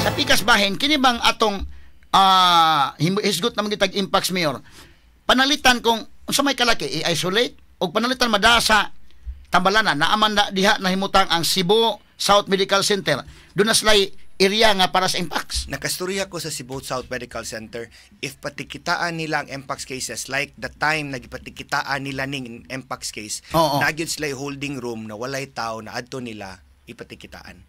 Sa pikas bahin kini bang atong hisgot na magitag impacts mayor. Panalitan kung unsa may kalaki i-isolate o panalitan madasa tambalanan na aman na diha nahimutang ang Cebu South Medical Center. Doon na sila'y area nga para sa impacts. Nakastorya ko sa Cebu South Medical Center, if patikitaan nila ang MPAX cases, like the time nagipatikitaan nila ning MPAX case, nagyod sila holding room na walay tao na adto nila ipatikitaan.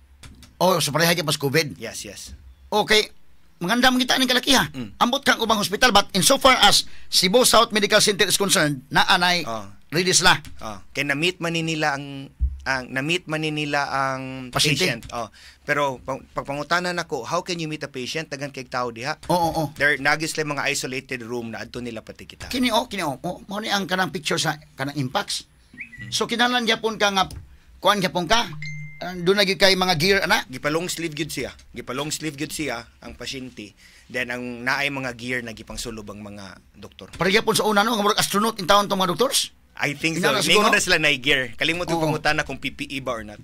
So pareha kay pas COVID? Yes, yes. Okay. Maganda man kita ning kalakiha. Ambot kang ubang hospital, but insofar as Cebu South Medical Center is concerned, na anay ready sila. Kaya na-meet man nila ang patient. Pero pagpangutanan ako, how can you meet a patient dagan kay tao diha? There nagis lang mga isolated room na adto nila patikita. Kini mo ni ang kanang picture sa kanang impacts. So kinahanglan gyapon ka nga kuan gyapon ka. Doon naging kay mga gear, ana? Gipalong sleeve gyud siya. Gipalong sleeve gyud siya ang pasyente. Then ang naay mga gear na gipangsulob ang mga doktor. Pareha po sa una no, nga astronaut in town tong mga doctors? I think so. Ningon na sila na gear. Kalimot ko pangutana kung PPE ba or not.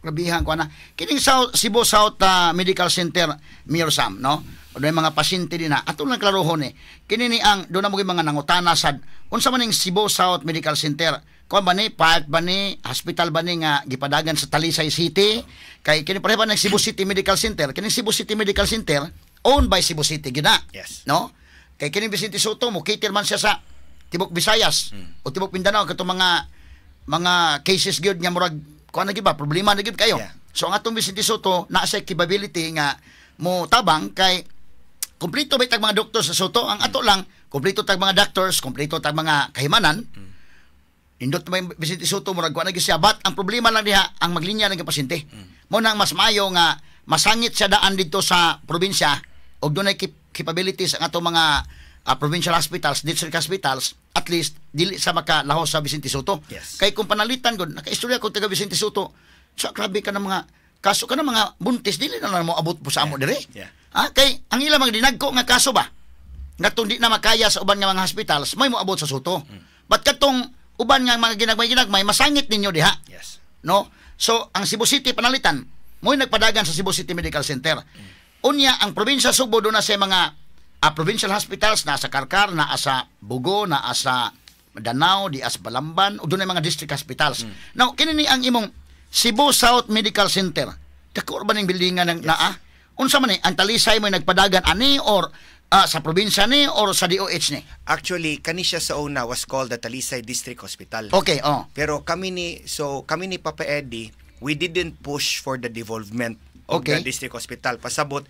Grabihan ko na. Kining Cebu South Medical Center, Mayor Sam, no? O doon mga pasyente din na. Ato lang klarohon Kini ni ang doon na mga nangutana sad. Unsa man ning Cebu South Medical Center? Kuan ba ni park ba ni hospital ba ni nga gipadagan sa Talisay City? Kay kini pareha ng Cebu City Medical Center. Kini Cebu City Medical Center owned by Cebu City gina. Yes. No? Kay kini Vicente Soto mo kitir man siya sa Tibok Visayas o Tibok Mindanao kato mga cases gyud nga murag kuan na gyud ba problema na gyud kayo. Yeah. So ang atong Vicente Soto naa sa capability nga mo tabang kay kumpleto ba tag mga doktor sa Soto, ang ato lang kumpleto tag mga doctors, kumpleto tag mga kahimanan. Indot may Vicente Soto murag kuan na gyud siya, but ang problema lang diha ang maglinya ng pasyente. Mo nang mas maayo nga masangit siya daan dito sa probinsya og dunay capabilities ang ato mga provincial hospitals, district hospitals, at least dili sa makalahos sa Vicente Soto. Yes. Kay kung panalitan gud nakaistorya ko taga Vicente Soto, so grabe ka ng mga kaso ka ng mga buntis dili na mo abot po sa amo dire. Kay ang ila mga dinagko nga kaso ba ngatong di na makaya sa uban nga mga hospitals may mo abot sa Soto. But katong uban nga mga ginagmay masangit ninyo diha. Yes. No? So ang Cebu City panalitan mo'y nagpadagan sa Cebu City Medical Center. Unya ang probinsya Subo do na sa mga provincial hospitals na sa Karkar, na sa Bugo, na sa Danao, di sa Balamban, o doon ay mga district hospitals. Now, kinini ang imong Cebu South Medical Center. Dako ba ning buildingan ng naa? Unsa man ang Talisay mo nagpadagan ani or sa probinsya ni or sa DOH ni? Actually, kani siya sa una was called the Talisay District Hospital. Okay, Pero kami ni Papa Eddie, we didn't push for the devolvement of the district hospital. Pasabot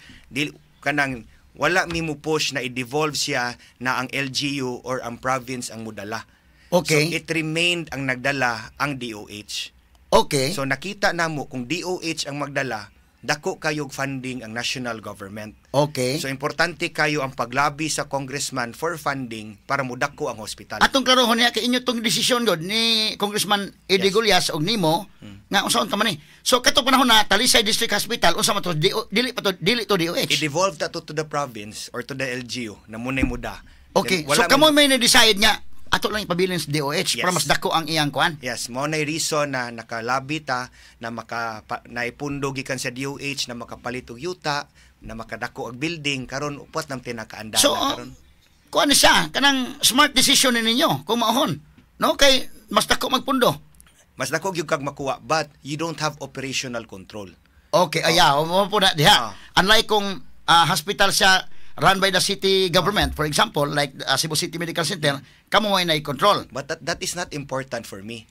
kanang wala mi mo push na i-devolve siya na ang LGU or ang province ang mudala. Okay. So it remained ang nagdala ang DOH. Okay. So nakita namo kung DOH ang magdala, dako kayog funding ang national government. Okay. So importante kayo ang paglabi sa congressman for funding para mudako ang hospital. Atong klarohon niya kay inyo tong desisyon god ni Congressman Eddie Gullias og nimo nga unsaon ka man ni. So kato panahon na Talisay District Hospital unsa man to dili to DOH. I-devolve to the province or to the LGU na munay muda. Okay. So kamo may na-decide nga ato lang ipabilin sa DOH para mas dako ang iyang kuan. Yes, mo na reason na nakalabi ta na naipundo gikan sa DOH na makapalit og yuta na makadako og building karon upat nang tinakaanda so, karon. Kuan siya kanang smart decision ninyo kung maahon. No kay mas dako magpundo. Mas dako gyud kag makuha but you don't have operational control. Okay, mo po na diha. Unlike kung hospital siya run by the city government, for example, like Cebu City Medical Center, kamo ay na-control. But that is not important for me.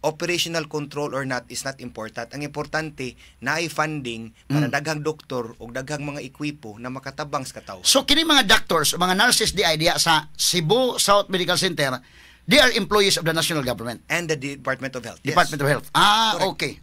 Operational control or not is not important. Ang importante na ay funding para daghang doktor o daghang mga ekwipo na makatabang sa katawo. So kini mga doctors, mga nurses di idea sa Cebu South Medical Center, they are employees of the national government and the Department of Health. Department of Health. Okay.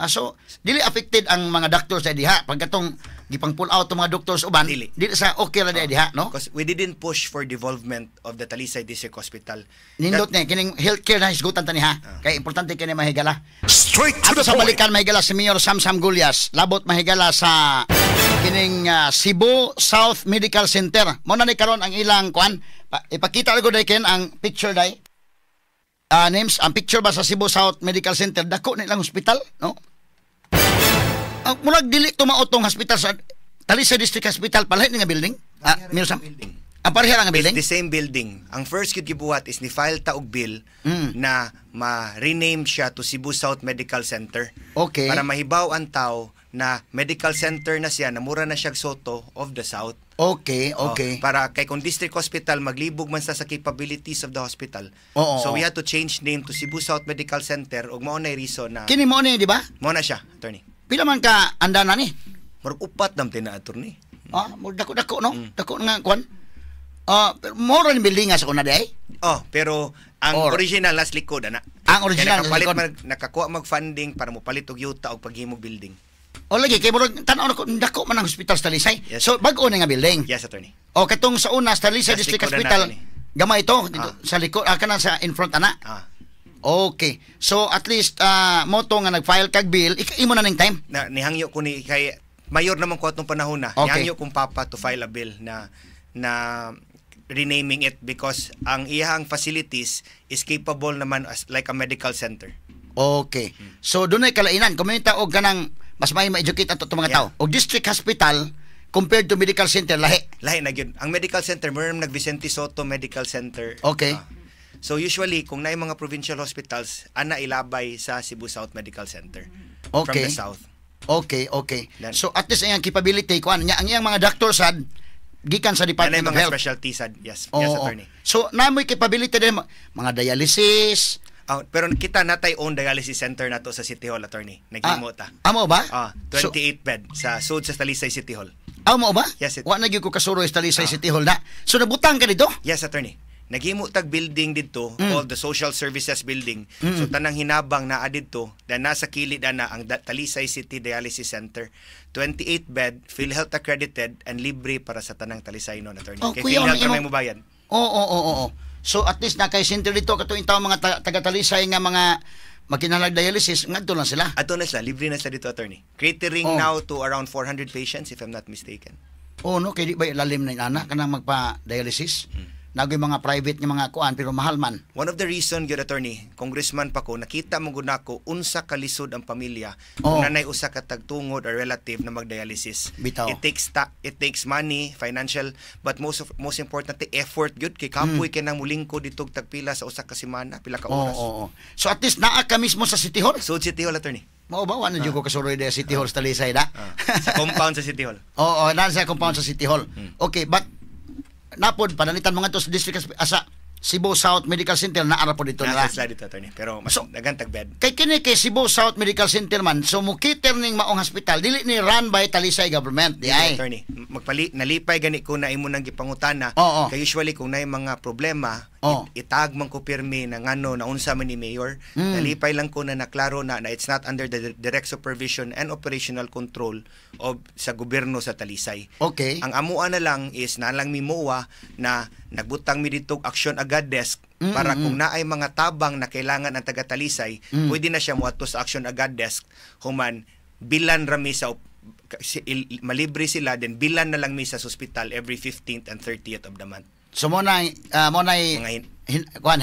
So dili affected ang mga doctors sa diha pagkatong gipang pull out ang mga doctors uban dili sa okay ra diha, no? Because we didn't push for devolvement of the Talisay District Hospital. Nindot ni kining healthcare na hisgutan tani ha. Kay importante kini mahigala. Straight to the sa point. balikan mahigala si Mayor Sam Gullias. Labot mahigala sa kining Cebu South Medical Center. Mo na ni karon ang ilang kuan. Ipakita ko dai ken ang picture dai. Names ang picture ba sa Cebu South Medical Center dako na ilang hospital, no? Murag dili tumaotong hospital sa Talisay District Hospital pala nga building. Mirosam. Pareha nga building. It's the same building. Ang first gyud gibuhat is ni file ta og bill na ma-rename siya to Cebu South Medical Center. Okay. Para mahibaw ang tao na medical center na siya, namura na siya Soto of the South. Okay. Para kay kung district hospital, maglibog man sa capabilities of the hospital. So we had to change name to Cebu South Medical Center ug mao na reason na Kini mo ni, di ba? Mao na siya, attorney. Pila man ka andana ni? Murag upat nam tina attorney. Dako no? Dako nga kwan. More ni building sa kuna day. Pero ang original nas likod ana. Ang original nakakuha mag funding para mo palit og yuta og paghimog building. Lagi kay murag tan-aw ko dako man ang hospital sa Talisay. Yes. So bag-o na nga building. Yes, attorney. Katong sa una sa Talisay District Hospital. Gamay ito dito sa likod kana sa in front ana. Okay. So at least mo to nga nag-file kag bill, imo na ning time. Nihangyo ko ni kay mayor naman ko atong panahon na. Nihangyo kong papa to file a bill na renaming it because ang iyang facilities is capable naman as like a medical center. Okay. So dunay kalainan kung may tao kanang mas may ma-educate ato mga tao. Og district hospital compared to medical center lahi na gyud. Ang medical center meron nag Vicente Soto Medical Center. Okay. So usually kung naay mga provincial hospitals ana ilabay sa Cebu South Medical Center. Okay. From the south. Okay. So at least ang capability kuan nya ang iyang mga doctors sad gikan sa Department of mga Health. specialties sad. Yes, attorney. So namoy capability din mga dialysis. Pero kita natay own dialysis center nato sa City Hall, attorney. Naghimo ta. Amo ba? 28 bed sa sud sa Talisay City Hall. Amo ba? Yes, wa na gyud ko kasuroy sa Talisay City Hall na. So nabutang ka dito? Yes, attorney. Naghimo tag building dito called the Social Services Building. So tanang hinabang naa didto dan nasa kilid ana ang Talisay City Dialysis Center. 28 bed, PhilHealth accredited and libre para sa tanang Talisay non, attorney. Kay PhilHealth may mubayan. Oo. So at least nakay-center dito katuing tawo mga taga-Talisay nga mga makinahanglan dialysis ngadto lang sila. Ato na sila, libre na sila dito, attorney. Catering now to around 400 patients if I'm not mistaken. No, kay di ba lalim na ana kanang magpa-dialysis? Nagoy mga private nga mga kuan pero mahal man. One of the reason gyud, attorney, congressman pa ko, nakita mo gud nako unsa kalisod ang pamilya kung nanay usa ka tagtungod or relative na magdialysis. Bitaw. It takes money, financial, but most importantly effort gyud kay kapoy kinang mulingkod dito tagpila sa usa ka semana, pila ka oras. So at least naa ka mismo sa City Hall? So City Hall, attorney. Mao ba wala jud ko kasuroy sa City Hall sa Talisay da? Sa compound sa City Hall. Nasa compound sa City Hall. Okay, but napod panalitan mga to sa district sa Cebu South Medical Center na ara po dito na. Nasa dito, attorney, pero mas nagantag bed. Kay kini kay Cebu South Medical Center man, so mukiter ning maong hospital dili ni run by Talisay government di ay. Attorney, nalipay gani ko na imo nang gipangutana. Kay usually kung naay mga problema itag man ko pirmi na ngano na unsa man ni mayor, nalipay lang ko na naklaro na it's not under the direct supervision and operational control of sa gobyerno sa Talisay. Okay. Ang amuan na lang is nalang mimoa na nagbutang mi dito action agad desk para kung naay mga tabang na kailangan ang taga Talisay, pwede na siya moadto sa action agad desk human bilan rami sa malibre sila then bilan na lang mi sa hospital every 15th and 30th of the month. So mo na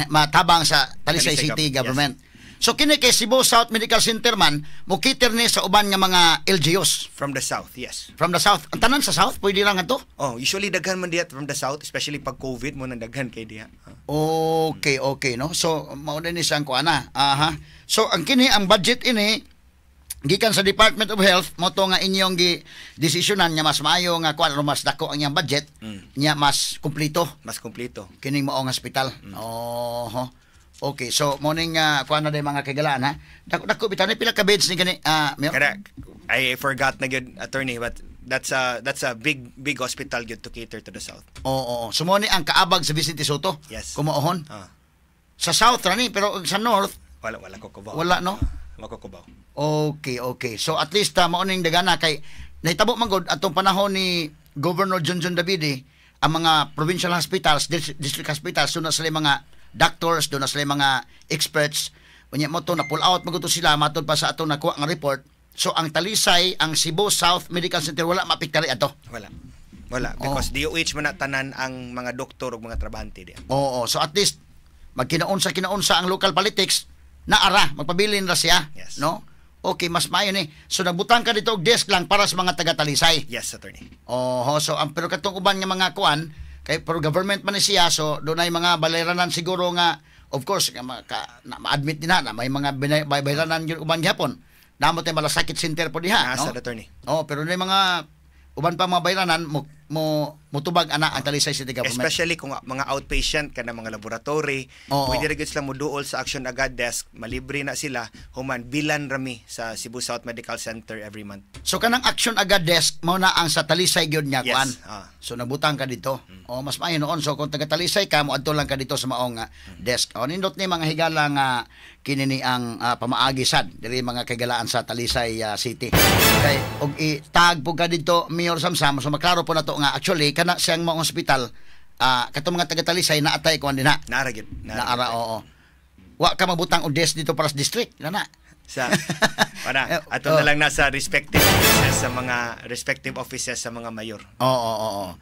matabang sa Talisay City government. Yes. So kini kay Cebu South Medical Center man mukiter ni sa uban nga mga LGUs from the south, yes. From the south. Ang tanan sa south pwede lang ato? Usually daghan man diha from the south, especially pag COVID mo nang daghan kay diha. Okay no. So mao din ni sang kuana. So ang kini ang budget ini gikan sa Department of Health mo to nga inyong desisyonan nga mas maayo nga kuan mas dako ang iyang budget nya mas kumpleto kining maong hospital. Okay, so morning kuan na day mga kagalaan ha. Dako bitan pila ka beds ni gani Correct. I forgot na gyud, attorney, but that's a big hospital gyud to cater to the south. So mo ni ang kaabag sa Vicente Soto. Yes. Kumohon. Sa south ra ni pero sa north wala ko kubaw. Wala no. Makukubaw. Okay. So at least maoning dagana kay nahitabo man gud atong panahon ni Governor Junjun Davide ang mga provincial hospitals, district hospitals, doon na sila mga doctors, doon na sila mga experts. Unya mo to na pull out maguto sila matod pa sa atong nakuha nga report. So ang Talisay, ang Cebu South Medical Center wala mapiktari ato. Wala because DOH man na tanan ang mga doktor ug mga trabahante diya. So at least magkinaunsa ang local politics na ara magpabilin ra siya, yes. No? Okay, mas maayo ni. So nagbutang ka dito og desk lang para sa mga taga-Talisay. Yes, attorney. So ang pero katong uban nga mga kuan kay pro government man ni siya, so doon ay mga baleranan siguro nga of course nga ma-admit din na may mga bayranan yung uban gyapon. Namot ay malasakit center po diha, no? Attorney. Pero may mga uban pa mga bayranan mutubag ana ang Talisay City Government. Especially kung mga outpatient ka na mga laboratory, pwede rin sila mo duol sa Action Agad Desk, malibre na sila, human bilan rami sa Cebu South Medical Center every month. So kanang Action Agad Desk mao na ang sa Talisay gyud niya kuan. So nabutang ka dito. Mas maayo noon. So kung taga Talisay ka mo adto lang ka dito sa maong desk. Nindot ni mga higala nga kini ni ang pamaagi sad diri mga kagalaan sa Talisay City. Kay og itag po ka dito Mayor Samsam, so maklaro po na to nga actually kana siyang maong hospital katong mga taga Talisay naatay kuan dinha. Naaragid. Naara oo. Wa ka mabutang og desk dito para sa district na. Sa ato na lang nasa respective offices sa mga respective offices sa mga mayor. Oo.